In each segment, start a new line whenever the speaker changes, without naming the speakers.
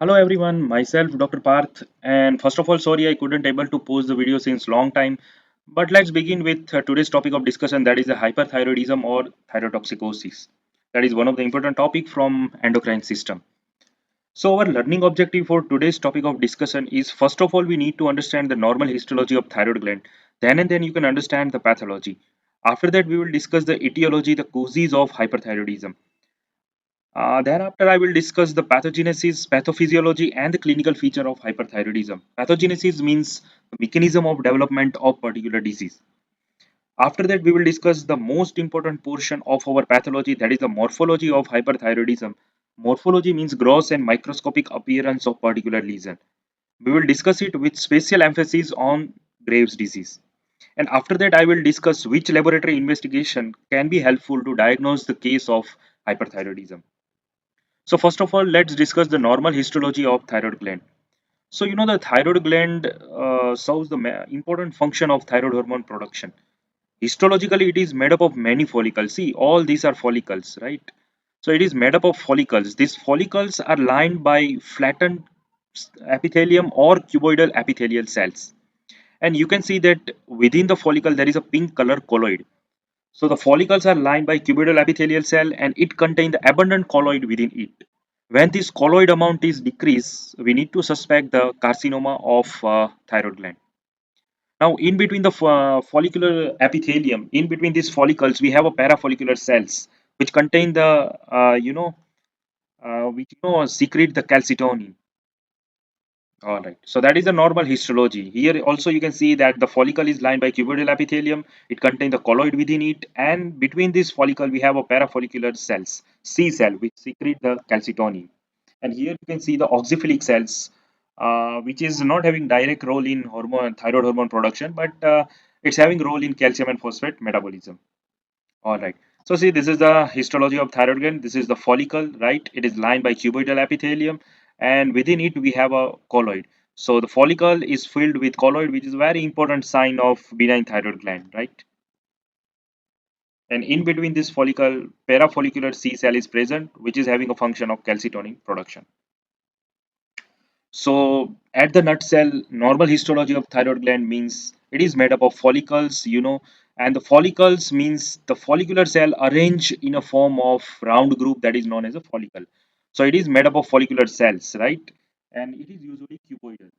Hello everyone, myself Dr. Parth, and first of all sorry I couldn't able to post the video since long time, but let's begin with today's topic of discussion, that is the hyperthyroidism or thyrotoxicosis. That is one of the important topic from endocrine system. So our learning objective for today's topic of discussion is, first of all we need to understand the normal histology of thyroid gland, then and then you can understand the pathology. After that we will discuss the etiology, the causes of hyperthyroidism. Thereafter, I will discuss the pathogenesis, pathophysiology, and the clinical feature of hyperthyroidism. Pathogenesis means the mechanism of development of particular disease. After that, we will discuss the most important portion of our pathology, that is the morphology of hyperthyroidism. Morphology means gross and microscopic appearance of particular lesion. We will discuss it with special emphasis on Graves' disease. And after that, I will discuss which laboratory investigation can be helpful to diagnose the case of hyperthyroidism. So first of all, let's discuss the normal histology of thyroid gland. So the thyroid gland serves the important function of thyroid hormone production. Histologically, it is made up of many follicles. See, all these are follicles, right? So it is made up of follicles. These follicles are lined by flattened epithelium or cuboidal epithelial cells. And you can see that within the follicle there is a pink color colloid. So the follicles are lined by cuboidal epithelial cell and it contains the abundant colloid within it. When this colloid amount is decreased, we need to suspect the carcinoma of thyroid gland. Now, in between the follicular epithelium, in between these follicles, we have a parafollicular cells which contain the, which secrete the calcitonin. All right. So that is the normal histology. Here also you can see that the follicle is lined by cuboidal epithelium. It contains the colloid within it, and between this follicle we have a parafollicular cells, C cell, which secrete the calcitonin. And here you can see the oxyphilic cells, which is not having direct role in hormone thyroid hormone production, but it's having role in calcium and phosphate metabolism. All right. So see, this is the histology of thyroid gland. This is the follicle, right? It is lined by cuboidal epithelium, and within it we have a colloid. So the follicle is filled with colloid, which is a very important sign of benign thyroid gland, right? And in between this follicle, parafollicular C cell is present, which is having a function of calcitonin production. So, at the nutshell, normal histology of thyroid gland means it is made up of follicles, and the follicles means the follicular cell arranged in a form of round group that is known as a follicle. So, it is made up of follicular cells, right? And it is usually cuboidal.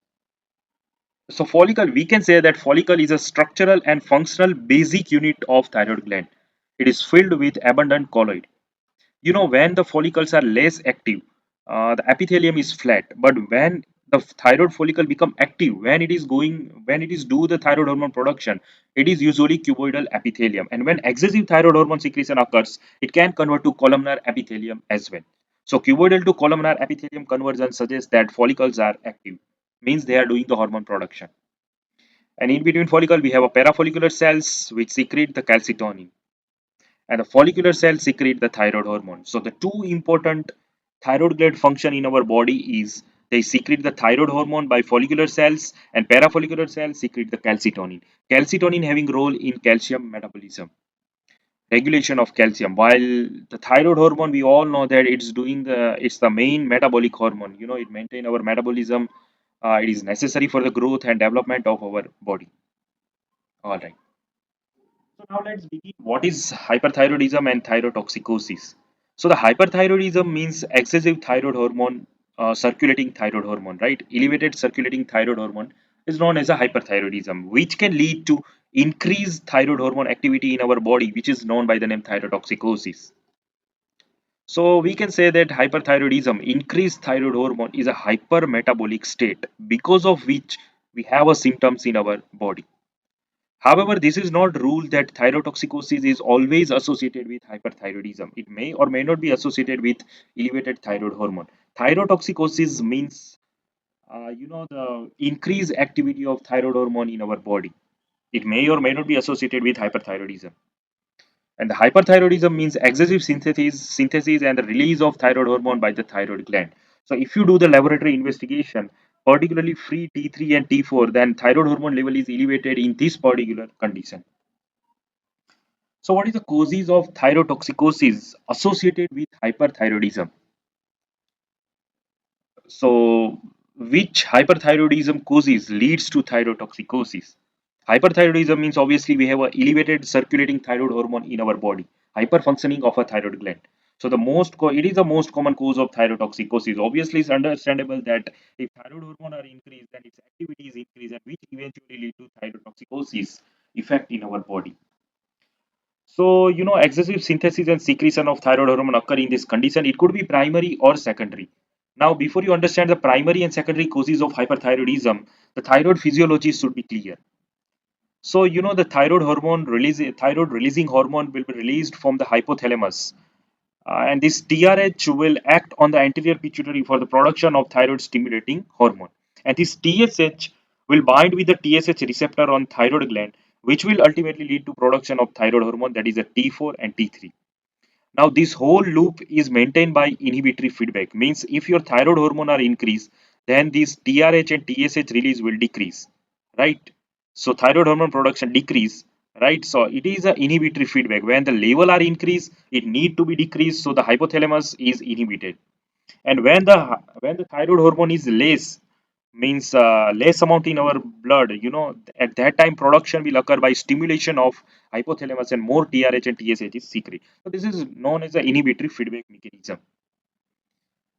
So, follicle, we can say that follicle is a structural and functional basic unit of thyroid gland. It is filled with abundant colloid. When the follicles are less active, the epithelium is flat, but when the thyroid follicle become active, when it is do the thyroid hormone production, it is usually cuboidal epithelium, and when excessive thyroid hormone secretion occurs, it can convert to columnar epithelium as well. So cuboidal to columnar epithelium conversion suggests that follicles are active, means they are doing the hormone production. And in between follicle we have a parafollicular cells which secrete the calcitonin, and the follicular cells secrete the thyroid hormone. So the two important thyroid gland function in our body is they secrete the thyroid hormone by follicular cells, and parafollicular cells secrete the calcitonin. Calcitonin having role in calcium metabolism, regulation of calcium, while the thyroid hormone we all know that it's the main metabolic hormone. It maintain our metabolism. It is necessary for the growth and development of our body. All right. So now let's begin. What is hyperthyroidism and thyrotoxicosis? So the hyperthyroidism means excessive thyroid hormone, circulating thyroid hormone, right? Elevated circulating thyroid hormone is known as a hyperthyroidism, which can lead to increased thyroid hormone activity in our body, which is known by the name thyrotoxicosis. So we can say that hyperthyroidism, increased thyroid hormone, is a hypermetabolic state because of which we have a symptoms in our body. However, this is not rule that thyrotoxicosis is always associated with hyperthyroidism. It may or may not be associated with elevated thyroid hormone. Thyrotoxicosis means, the increased activity of thyroid hormone in our body. It may or may not be associated with hyperthyroidism. And the hyperthyroidism means excessive synthesis and the release of thyroid hormone by the thyroid gland. So if you do the laboratory investigation, particularly free T3 and T4, then thyroid hormone level is elevated in this particular condition. So, what is the causes of thyrotoxicosis associated with hyperthyroidism? So, which hyperthyroidism causes leads to thyrotoxicosis? Hyperthyroidism means obviously we have a elevated circulating thyroid hormone in our body, hyperfunctioning of a thyroid gland. So it is the most common cause of thyrotoxicosis. Obviously, it's understandable that if thyroid hormone are increased, then its activity is increased, and which eventually lead to thyrotoxicosis effect in our body. So, excessive synthesis and secretion of thyroid hormone occur in this condition. It could be primary or secondary. Now, before you understand the primary and secondary causes of hyperthyroidism, the thyroid physiology should be clear. So, the thyroid releasing hormone will be released from the hypothalamus. And this TRH will act on the anterior pituitary for the production of thyroid stimulating hormone. And this TSH will bind with the TSH receptor on thyroid gland, which will ultimately lead to production of thyroid hormone, that is a T4 and T3. Now, this whole loop is maintained by inhibitory feedback. Means if your thyroid hormone are increased, then this TRH and TSH release will decrease, right? So thyroid hormone production decrease, right? So it is a inhibitory feedback. When the level are increased, it need to be decreased. So the hypothalamus is inhibited, and when the thyroid hormone is less, means less amount in our blood, at that time production will occur by stimulation of hypothalamus, and more TRH and TSH is secreted. So this is known as the inhibitory feedback mechanism.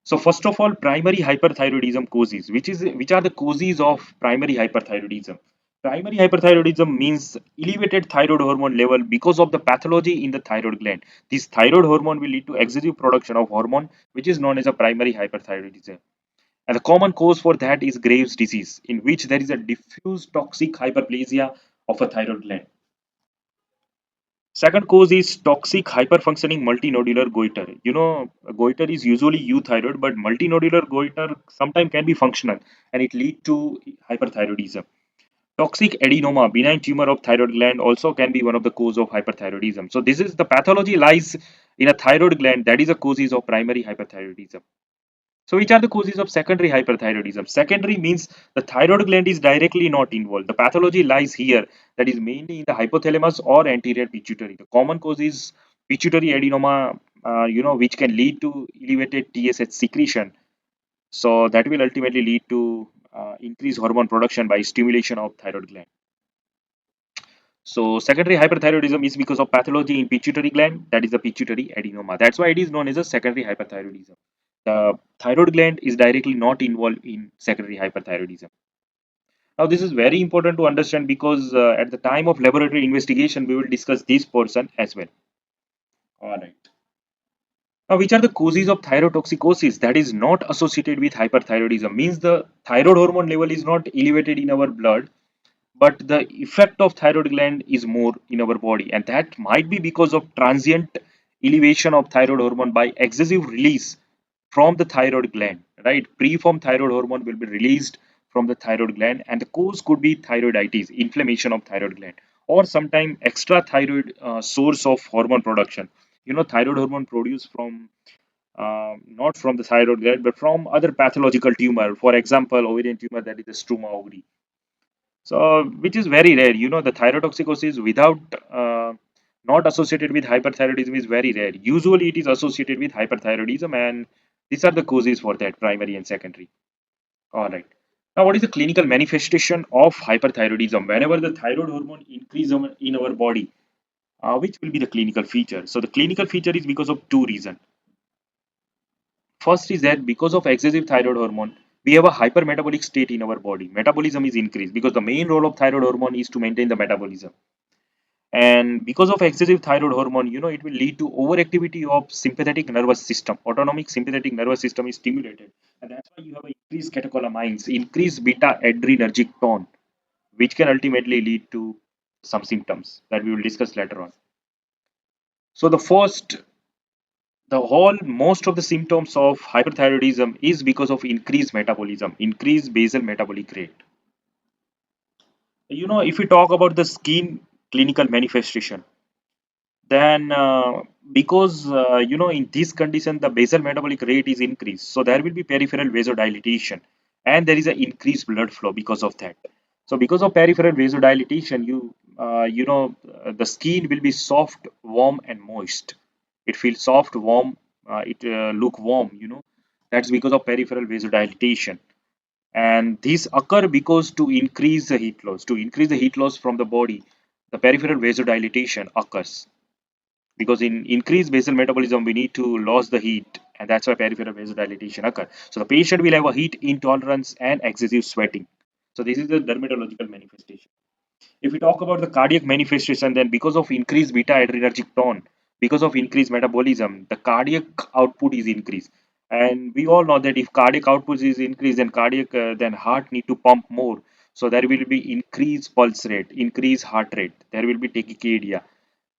So first of all, primary hyperthyroidism causes, which are the causes of primary hyperthyroidism. Primary hyperthyroidism means elevated thyroid hormone level because of the pathology in the thyroid gland. This thyroid hormone will lead to excessive production of hormone, which is known as a primary hyperthyroidism. And the common cause for that is Graves' disease, in which there is a diffuse toxic hyperplasia of a thyroid gland. Second cause is toxic hyperfunctioning multinodular goiter. Goiter is usually euthyroid, but multinodular goiter sometimes can be functional, and it lead to hyperthyroidism. Toxic adenoma, benign tumor of thyroid gland, also can be one of the cause of hyperthyroidism. So this is the pathology lies in a thyroid gland, that is a causes of primary hyperthyroidism. So, which are the causes of secondary hyperthyroidism? Secondary means the thyroid gland is directly not involved. The pathology lies here, that is mainly in the hypothalamus or anterior pituitary. The common cause is pituitary adenoma, which can lead to elevated TSH secretion. So, that will ultimately lead to increased hormone production by stimulation of thyroid gland. So, secondary hyperthyroidism is because of pathology in pituitary gland, that is the pituitary adenoma. That's why it is known as a secondary hyperthyroidism. The thyroid gland is directly not involved in secondary hyperthyroidism. Now, this is very important to understand because at the time of laboratory investigation, we will discuss this portion as well. All right. Now, which are the causes of thyrotoxicosis that is not associated with hyperthyroidism? Means the thyroid hormone level is not elevated in our blood, but the effect of thyroid gland is more in our body, and that might be because of transient elevation of thyroid hormone by excessive release from the thyroid gland, right? Preformed thyroid hormone will be released from the thyroid gland, and the cause could be thyroiditis, inflammation of thyroid gland, or sometime extra thyroid source of hormone production. Thyroid hormone produced from not from the thyroid gland, but from other pathological tumor. For example, ovarian tumor, that is the struma ovary. So, which is very rare. The thyrotoxicosis without not associated with hyperthyroidism is very rare. Usually, it is associated with hyperthyroidism, and these are the causes for that, primary and secondary. All right. Now, what is the clinical manifestation of hyperthyroidism? Whenever the thyroid hormone increase in our body, which will be the clinical feature? So, the clinical feature is because of two reasons. First is that because of excessive thyroid hormone, we have a hypermetabolic state in our body. Metabolism is increased because the main role of thyroid hormone is to maintain the metabolism. And because of excessive thyroid hormone, it will lead to overactivity of sympathetic nervous system. Autonomic sympathetic nervous system is stimulated, and that's why you have increased catecholamines, increased beta adrenergic tone, which can ultimately lead to some symptoms that we will discuss later on. So the whole most of the symptoms of hyperthyroidism is because of increased metabolism, increased basal metabolic rate. If we talk about the skin clinical manifestation, then because in this condition the basal metabolic rate is increased, so there will be peripheral vasodilatation, and there is an increased blood flow because of that. So because of peripheral vasodilatation, the skin will be soft, warm, and moist. It feels soft, warm, it look warm. That's because of peripheral vasodilatation. And these occur because to increase the heat loss, from the body, the peripheral vasodilatation occurs. Because in increased basal metabolism, we need to lose the heat, and that's why peripheral vasodilatation occurs. So the patient will have a heat intolerance and excessive sweating. So this is the dermatological manifestation. If we talk about the cardiac manifestation, then because of increased beta adrenergic tone, because of increased metabolism, the cardiac output is increased. And we all know that if cardiac output is increased, then heart need to pump more. So there will be increased pulse rate, increased heart rate. There will be tachycardia,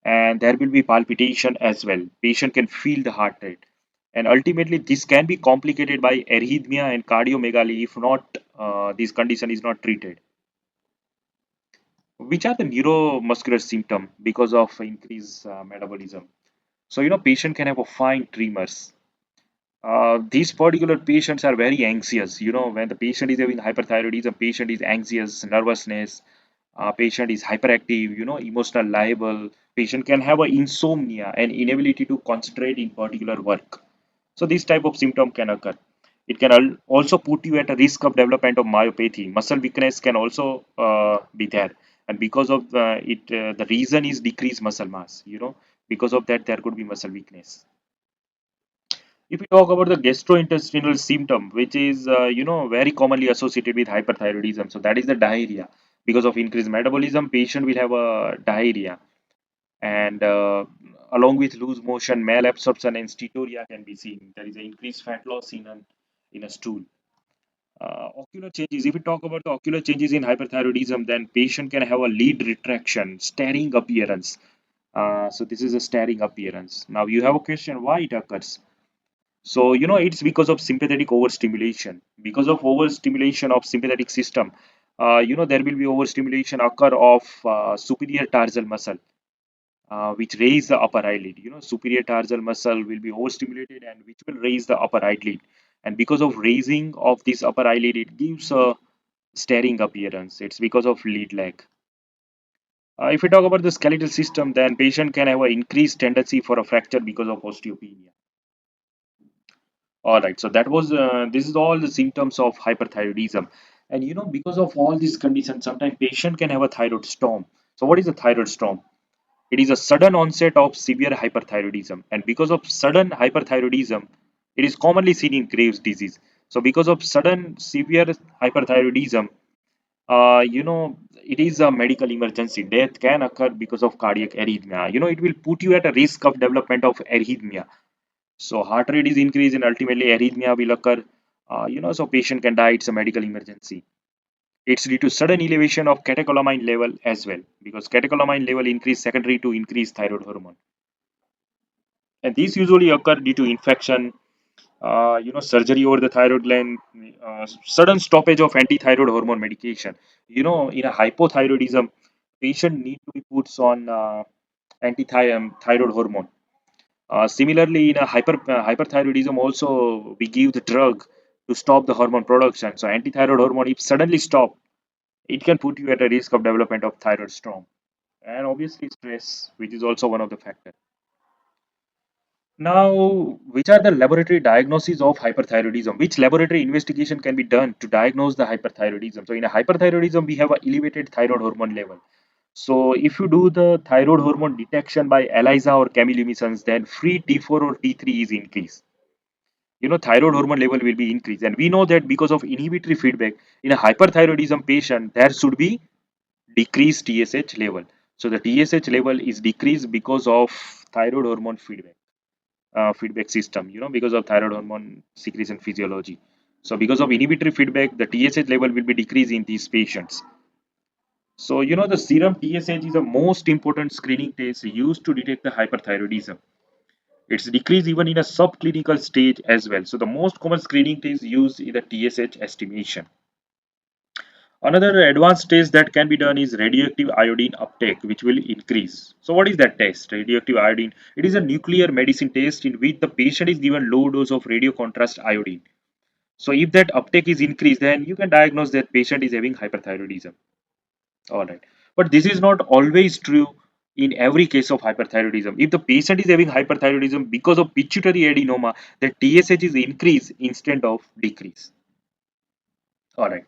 and there will be palpitation as well. Patient can feel the heart rate. And ultimately, this can be complicated by arrhythmia and cardiomegaly if not this condition is not treated. Which are the neuromuscular symptom because of increased metabolism? So patient can have a fine tremors. These particular patients are very anxious. When the patient is having hyperthyroidism, patient is anxious, nervousness, patient is hyperactive, emotional liable. Patient can have a insomnia and inability to concentrate in particular work. So this type of symptom can occur. It can also put you at a risk of development of myopathy. Muscle weakness can also be there, and because of the reason is decreased muscle mass. Because of that, there could be muscle weakness. If we talk about the gastrointestinal symptom, which is very commonly associated with hyperthyroidism, so that is the diarrhea. Because of increased metabolism, patient will have a diarrhea, and along with loose motion, malabsorption, and steatorrhea can be seen. There is an increased fat loss in a stool. Ocular changes. If we talk about the ocular changes in hyperthyroidism, then patient can have a lid retraction, staring appearance. So this is a staring appearance. Now you have a question why it occurs. So it's because of sympathetic overstimulation. Because of overstimulation of sympathetic system, there will be overstimulation occur of superior tarsal muscle, which raise the upper eyelid. Superior tarsal muscle will be overstimulated and which will raise the upper eyelid. And because of raising of this upper eyelid, it gives a staring appearance. It's because of lead lag. If we talk about the skeletal system, then patient can have an increased tendency for a fracture because of osteopenia. All right, so this is all the symptoms of hyperthyroidism. And because of all these conditions, sometimes patient can have a thyroid storm. So what is a thyroid storm? It is a sudden onset of severe hyperthyroidism, and because of sudden hyperthyroidism, it is commonly seen in Graves' disease. So because of sudden severe hyperthyroidism, it is a medical emergency. Death can occur because of cardiac arrhythmia. It will put you at a risk of development of arrhythmia. So heart rate is increased and ultimately arrhythmia will occur. So patient can die. It's a medical emergency. It's due to sudden elevation of catecholamine level as well, because catecholamine level increase secondary to increased thyroid hormone. And these usually occur due to infection, surgery over the thyroid gland, sudden stoppage of anti-thyroid hormone medication. In a hypothyroidism, patient need to be put on anti-thyroid hormone. Similarly, in a hyperthyroidism, also we give the drug to stop the hormone production. So anti-thyroid hormone, if suddenly stop, it can put you at a risk of development of thyroid storm. And obviously stress, which is also one of the factors. Now, which are the laboratory diagnoses of hyperthyroidism? Which laboratory investigation can be done to diagnose the hyperthyroidism? So in a hyperthyroidism, we have an elevated thyroid hormone level. So if you do the thyroid hormone detection by ELISA or chemiluminescence, then free T4 or T3 is increased. Thyroid hormone level will be increased, and we know that because of inhibitory feedback in a hyperthyroidism patient, there should be decreased TSH level. So the TSH level is decreased because of thyroid hormone feedback system, because of thyroid hormone secretion physiology. So because of inhibitory feedback, the TSH level will be decreased in these patients. So the serum TSH is the most important screening test used to detect the hyperthyroidism. It's decreased even in a subclinical stage as well. So the most common screening test used is the TSH estimation. Another advanced test that can be done is radioactive iodine uptake, which will increase. So, what is that test? Radioactive iodine. It is a nuclear medicine test in which the patient is given low dose of radio contrast iodine. So, if that uptake is increased, then you can diagnose that patient is having hyperthyroidism. All right, but this is not always true. in every case of hyperthyroidism. If the patient is having hyperthyroidism because of pituitary adenoma, the TSH is increase instead of decrease. All right.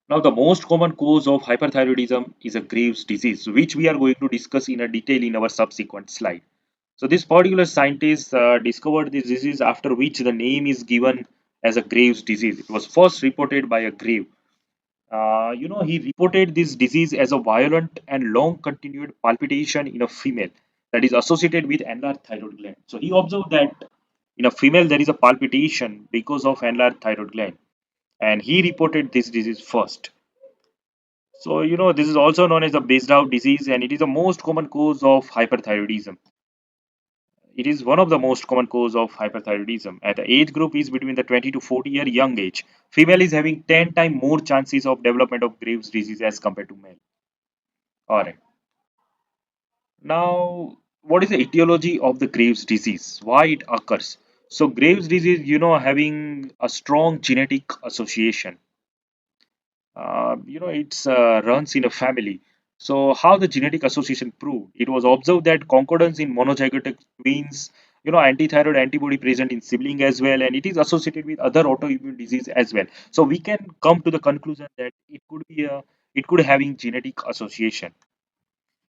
Now, the most common cause of hyperthyroidism is a Graves' disease, which we are going to discuss in a detail in our subsequent slide. So, this particular scientist discovered this disease, after which the name is given as a Graves' disease. It was first reported by a Grave. He reported this disease as a violent and long continued palpitation in a female that is associated with enlarged thyroid gland. So, he observed that in a female there is a palpitation because of enlarged thyroid gland, and he reported this disease first. So, this is also known as the Based-out disease, and it is the most common cause of hyperthyroidism. It is one of the most common cause of hyperthyroidism. And the age group is between the 20 to 40-year young age. Female is having 10 times more chances of development of Graves' disease as compared to male. All right. Now, what is the etiology of the Graves' disease? Why it occurs? So, Graves' disease, having a strong genetic association. It's runs in a family. So how the genetic association proved? It was observed that concordance in monozygotic twins, antithyroid antibody present in sibling as well, and it is associated with other autoimmune disease as well. So we can come to the conclusion that it could having genetic association.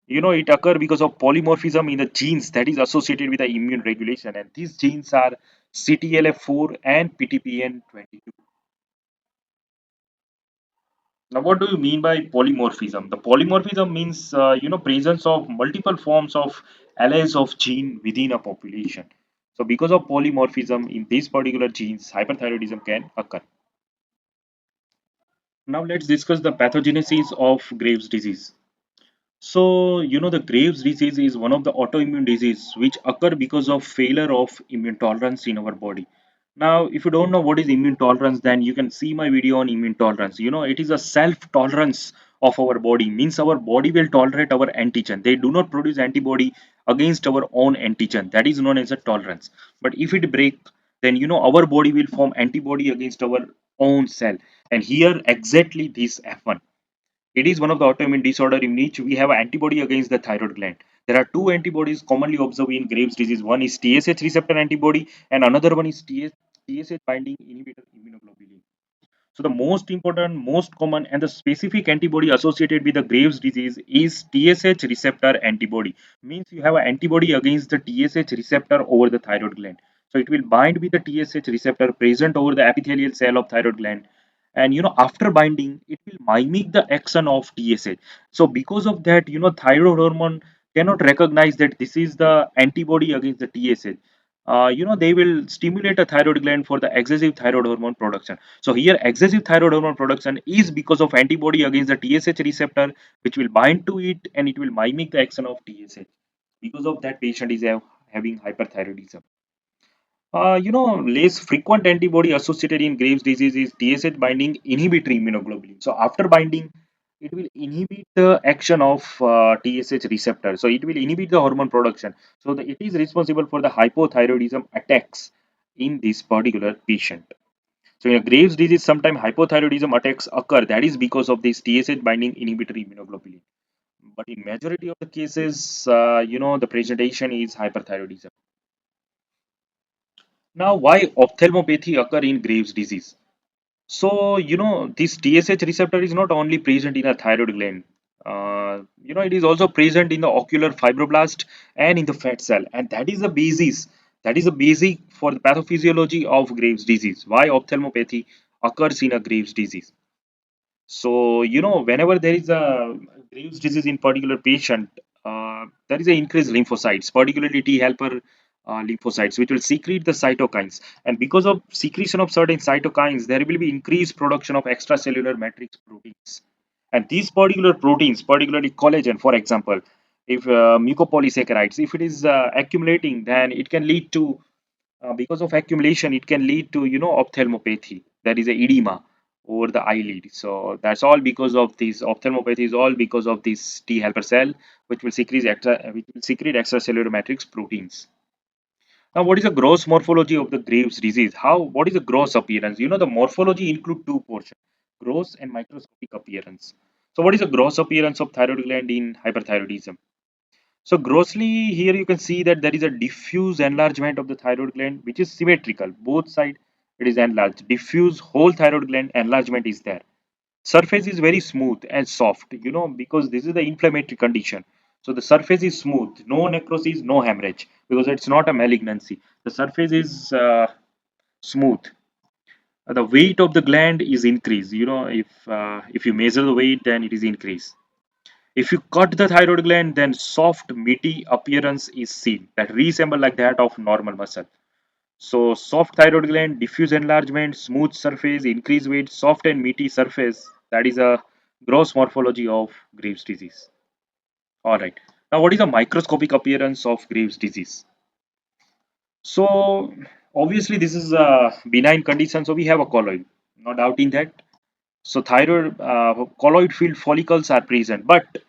It occur because of polymorphism in the genes that is associated with the immune regulation, and these genes are CTLF4 and PTPN22. Now, what do you mean by polymorphism? The polymorphism means, presence of multiple forms of alleles of gene within a population. So, because of polymorphism in these particular genes, hyperthyroidism can occur. Now, let's discuss the pathogenesis of Graves' disease. So, the Graves' disease is one of the autoimmune disease which occur because of failure of immune tolerance in our body. Now, if you don't know what is immune tolerance, then you can see my video on immune tolerance. It is a self-tolerance of our body, means our body will tolerate our antigen. They do not produce antibody against our own antigen. That is known as a tolerance. But if it break, then our body will form antibody against our own cell. And here exactly this happen. It is one of the autoimmune disorder in which we have antibody against the thyroid gland. There are two antibodies commonly observed in Graves' disease. One is TSH receptor antibody, and another one is TSH binding inhibitor immunoglobulin. So the most important, most common, and the specific antibody associated with the Graves' disease is TSH receptor antibody. Means you have an antibody against the TSH receptor over the thyroid gland. So it will bind with the TSH receptor present over the epithelial cell of thyroid gland, and after binding it will mimic the action of TSH. So because of that, thyroid hormone cannot recognize that this is the antibody against the TSH. They will stimulate a thyroid gland for the excessive thyroid hormone production. So here excessive thyroid hormone production is because of antibody against the TSH receptor, which will bind to it and it will mimic the action of TSH. Because of that, patient is having hyperthyroidism. Less frequent antibody associated in Graves' disease is TSH binding inhibitory immunoglobulin. So after binding, it will inhibit the action of TSH receptor. So it will inhibit the hormone production. So it is responsible for the hypothyroidism attacks in this particular patient. So in a Graves' disease, sometimes hypothyroidism attacks occur. That is because of this TSH binding inhibitory immunoglobulin. But in majority of the cases, the presentation is hyperthyroidism. Now, why ophthalmopathy occur in Graves' disease? So, this TSH receptor is not only present in a thyroid gland. It is also present in the ocular fibroblast and in the fat cell, and that is the basis. That is the basic for the pathophysiology of Graves' disease. Why ophthalmopathy occurs in a Graves' disease? So, whenever there is a Graves' disease in particular patient, there is an increased lymphocytes, particularly T helper lymphocytes, which will secrete the cytokines. And because of secretion of certain cytokines, there will be increased production of extracellular matrix proteins. And these particular proteins, particularly collagen, for example, if mucopolysaccharides, if it is accumulating, then it can lead to because of accumulation it can lead to ophthalmopathy, that is a edema over the eyelid. So that's all because of this ophthalmopathy is all because of this T helper cell which will secrete extracellular matrix proteins. Now, what is the gross morphology of the Graves disease? What is the gross appearance? The morphology include two portions, gross and microscopic appearance. So what is the gross appearance of thyroid gland in hyperthyroidism? So grossly here you can see that there is a diffuse enlargement of the thyroid gland which is symmetrical. Both side it is enlarged. Diffuse whole thyroid gland enlargement is there. Surface is very smooth and soft, because this is the inflammatory condition. So the surface is smooth, no necrosis, no hemorrhage, because it's not a malignancy. The surface is smooth. The weight of the gland is increased. If you measure the weight, then it is increased. If you cut the thyroid gland, then soft, meaty appearance is seen that resemble like that of normal muscle. So soft thyroid gland, diffuse enlargement, smooth surface, increased weight, soft and meaty surface. That is a gross morphology of Graves' disease. All right. Now, what is the microscopic appearance of Graves' disease? So obviously, this is a benign condition. So we have a colloid, no doubt in that. So thyroid colloid filled follicles are present, but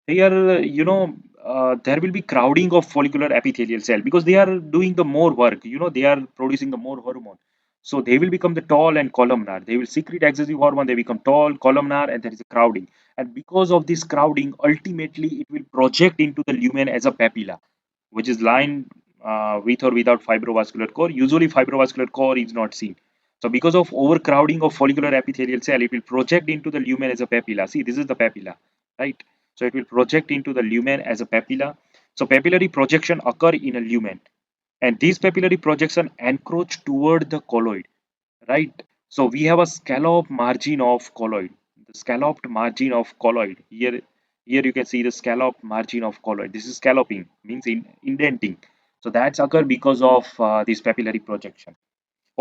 here there will be crowding of follicular epithelial cell because they are doing the more work. They are producing the more hormone, so they will become the tall and columnar. They will secrete excessive hormone. They become tall, columnar, and there is a crowding. And because of this crowding, ultimately it will project into the lumen as a papilla, which is lined with or without fibrovascular core. Usually, fibrovascular core is not seen. So because of overcrowding of follicular epithelial cell, it will project into the lumen as a papilla. See, this is the papilla, right? So it will project into the lumen as a papilla. So papillary projection occur in a lumen, and these papillary projection encroach toward the colloid, right? So we have a scallop margin of colloid. The scalloped margin of colloid here you can see the scalloped margin of colloid. This is scalloping, means indenting. So that's occur because of this papillary projection.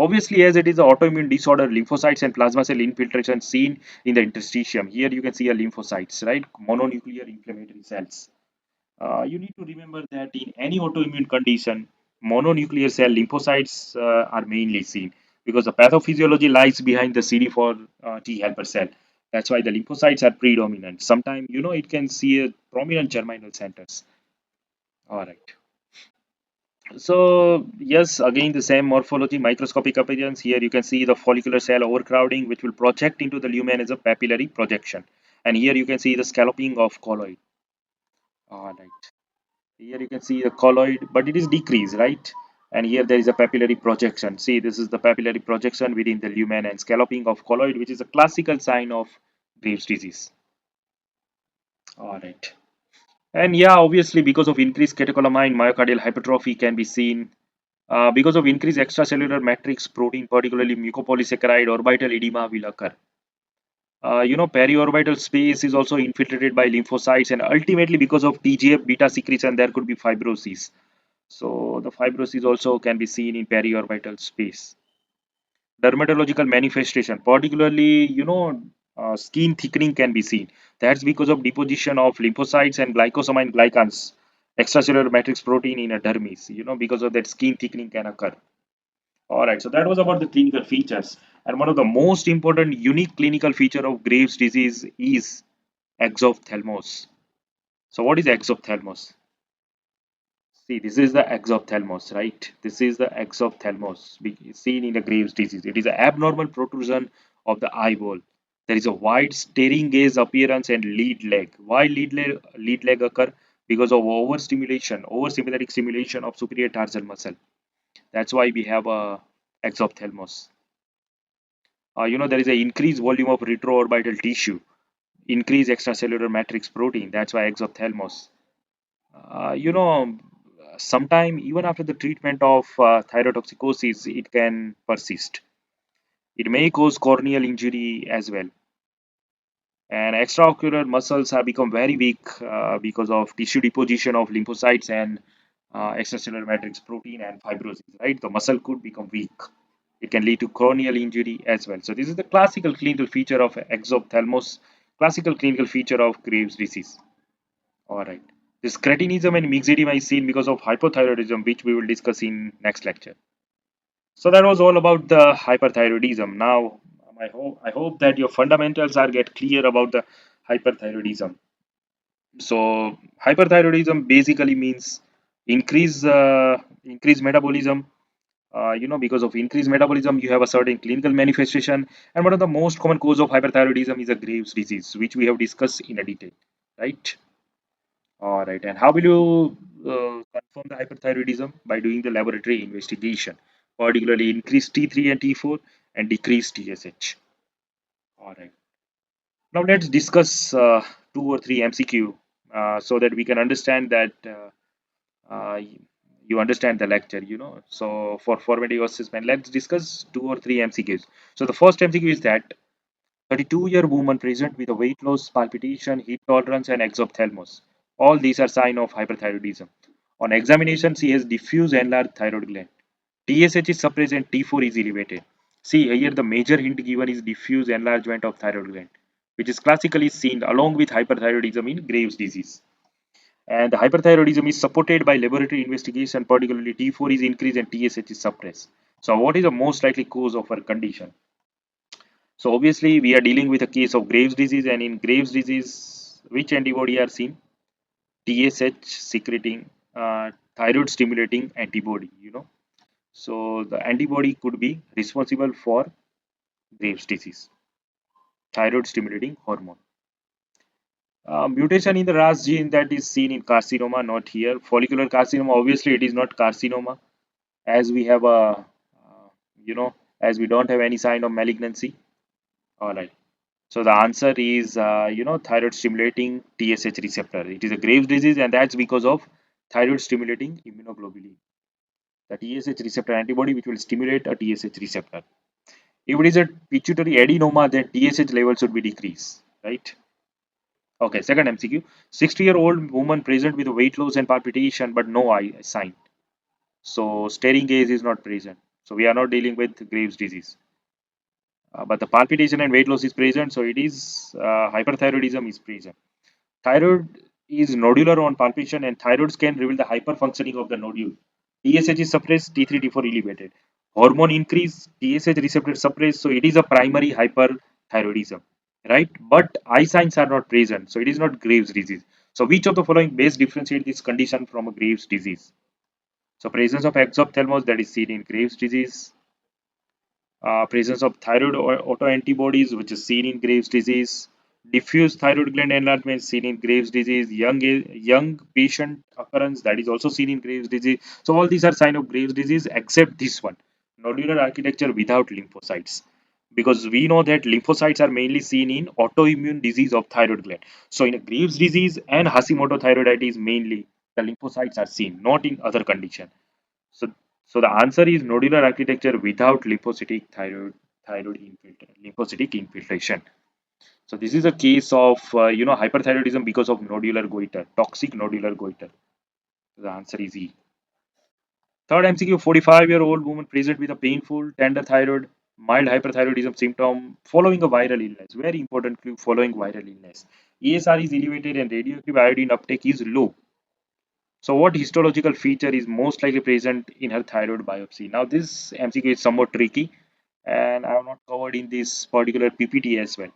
Obviously, as it is an autoimmune disorder, lymphocytes and plasma cell infiltration seen in the interstitium. Here you can see a lymphocytes, right? Mononuclear inflammatory cells. You need to remember that in any autoimmune condition, mononuclear cell lymphocytes are mainly seen because the pathophysiology lies behind the CD4 T helper cell. That's why the lymphocytes are predominant. Sometimes, it can see a prominent germinal centers. All right. So yes, again the same morphology, microscopic appearance. Here you can see the follicular cell overcrowding, which will project into the lumen as a papillary projection. And here you can see the scalloping of colloid. All right. Here you can see the colloid, but it is decreased, right? And here there is a papillary projection. See, this is the papillary projection within the lumen and scalloping of colloid, which is a classical sign of Graves' disease. All right. And yeah, obviously, because of increased catecholamine, myocardial hypertrophy can be seen. Because of increased extracellular matrix protein, particularly mucopolysaccharide, orbital edema will occur. Periorbital space is also infiltrated by lymphocytes, and ultimately, because of TGF beta secretion, there could be fibrosis. So the fibrosis also can be seen in periorbital space. Dermatological manifestation, particularly, skin thickening can be seen. That's because of deposition of lymphocytes and glycosamine glycans, extracellular matrix protein in a dermis. Because of that, skin thickening can occur. All right, so that was about the clinical features. And one of the most important unique clinical feature of Graves' disease is exophthalmos. So what is exophthalmos? See, this is the exophthalmos, right? This is the exophthalmos seen in the Graves' disease. It is an abnormal protrusion of the eyeball. There is a wide staring gaze appearance and lead leg. Why lead leg occur? Because of overstimulation, oversympathetic stimulation of superior tarsal muscle. That's why we have a exophthalmos. There is an increased volume of retroorbital tissue, increased extracellular matrix protein. That's why exophthalmos. Sometime even after the treatment of thyrotoxicosis, it can persist. It may cause corneal injury as well. And extraocular muscles have become very weak because of tissue deposition of lymphocytes and extracellular matrix protein and fibrosis, right? The muscle could become weak. It can lead to corneal injury as well. So this is the classical clinical feature of exophthalmos, classical clinical feature of Graves' disease. All right. This cretinism and myxedema is seen because of hypothyroidism, which we will discuss in next lecture. So that was all about the hyperthyroidism. Now, I hope that your fundamentals are get clear about the hyperthyroidism. So hyperthyroidism basically means increased metabolism. Because of increased metabolism, you have a certain clinical manifestation. And one of the most common cause of hyperthyroidism is a Graves' disease, which we have discussed in a detail, right? All right. And how will you confirm the hyperthyroidism? By doing the laboratory investigation, particularly increase T3 and T4 and decrease TSH. All right. Now let's discuss two or three MCQ so that we can understand that you understand the lecture. So for formative assessment, let's discuss two or three MCQs. So the first MCQ is that 32-year woman present with a weight loss, palpitation, heat tolerance, and exophthalmos. All these are signs of hyperthyroidism. On examination, she has diffuse enlarged thyroid gland. TSH is suppressed and T4 is elevated. See here, the major hint given is diffuse enlargement of thyroid gland, which is classically seen along with hyperthyroidism in Graves' disease. And the hyperthyroidism is supported by laboratory investigation, particularly T4 is increased and TSH is suppressed. So, what is the most likely cause of her condition? So obviously we are dealing with a case of Graves disease, and in Graves disease, which antibody are seen? TSH secreting thyroid stimulating antibody. So the antibody could be responsible for Graves disease, thyroid stimulating hormone. Mutation in the RAS gene that is seen in carcinoma, not here. Follicular carcinoma, obviously it is not carcinoma, as we have you know, as we don't have any sign of malignancy. All right. So the answer is, thyroid stimulating TSH receptor. It is a Graves disease, and that's because of thyroid stimulating immunoglobulin, the TSH receptor antibody, which will stimulate a TSH receptor. If it is a pituitary adenoma, then TSH level should be decreased, right? Okay, second MCQ. 60-year-old woman present with weight loss and palpitation, but no eye sign. So staring gaze is not present. So we are not dealing with Graves disease. But the palpitation and weight loss is present, so it is hyperthyroidism is present. Thyroid is nodular on palpation, and thyroid can reveal the hyperfunctioning of the nodule. TSH is suppressed, T3, T4 elevated. Hormone increase, TSH receptor suppressed, so it is a primary hyperthyroidism, right? But eye signs are not present, so it is not Graves' disease. So which of the following best differentiate this condition from a Graves' disease? So presence of exophthalmos that is seen in Graves' disease, presence of thyroid autoantibodies, which is seen in Graves' disease, diffuse thyroid gland enlargement seen in Graves' disease, young patient occurrence that is also seen in Graves' disease. So all these are sign of Graves' disease except this one, nodular architecture without lymphocytes. Because we know that lymphocytes are mainly seen in autoimmune disease of thyroid gland. So in a Graves' disease and Hashimoto thyroiditis, mainly the lymphocytes are seen, not in other condition. So, so the answer is nodular architecture without lymphocytic infiltration. So this is a case of hyperthyroidism because of nodular goiter, toxic nodular goiter. The answer is E. Third MCQ: 45-year-old woman present with a painful tender thyroid, mild hyperthyroidism symptom following a viral illness. Very important clue: following viral illness. ESR is elevated and radioactive iodine uptake is low. So, what histological feature is most likely present in her thyroid biopsy? Now, this MCQ is somewhat tricky, and I have not covered in this particular PPT as well.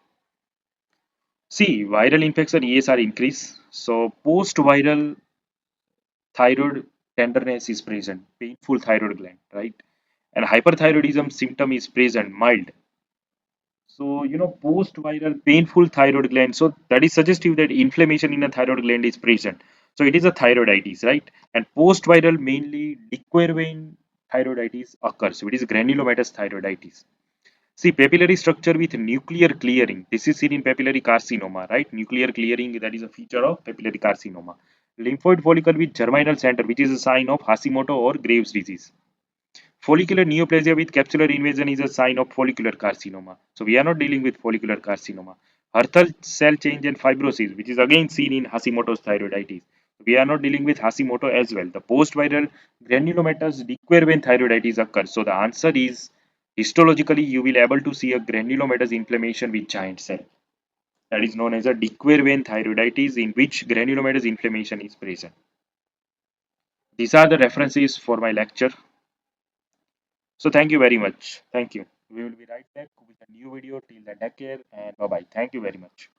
See, viral infection ESR increase. So, post-viral thyroid tenderness is present, painful thyroid gland, right? And hyperthyroidism symptom is present, mild. So, post-viral painful thyroid gland. So that is suggestive that inflammation in a thyroid gland is present. So it is a thyroiditis, right? And post-viral mainly liquid vein thyroiditis occurs. So it is granulomatous thyroiditis. See, papillary structure with nuclear clearing. This is seen in papillary carcinoma, right? Nuclear clearing, that is a feature of papillary carcinoma. Lymphoid follicle with germinal center, which is a sign of Hashimoto or Graves disease. Follicular neoplasia with capsular invasion is a sign of follicular carcinoma. So we are not dealing with follicular carcinoma. Hurthal cell change and fibrosis, which is again seen in Hashimoto's thyroiditis. We are not dealing with Hashimoto as well. The post-viral granulomatous dequervain thyroiditis occurs. So the answer is histologically you will able to see a granulomatous inflammation with giant cell. That is known as a dequervain thyroiditis in which granulomatous inflammation is present. These are the references for my lecture. So thank you very much. Thank you. We will be right back with a new video. Till then, take care and bye bye. Thank you very much.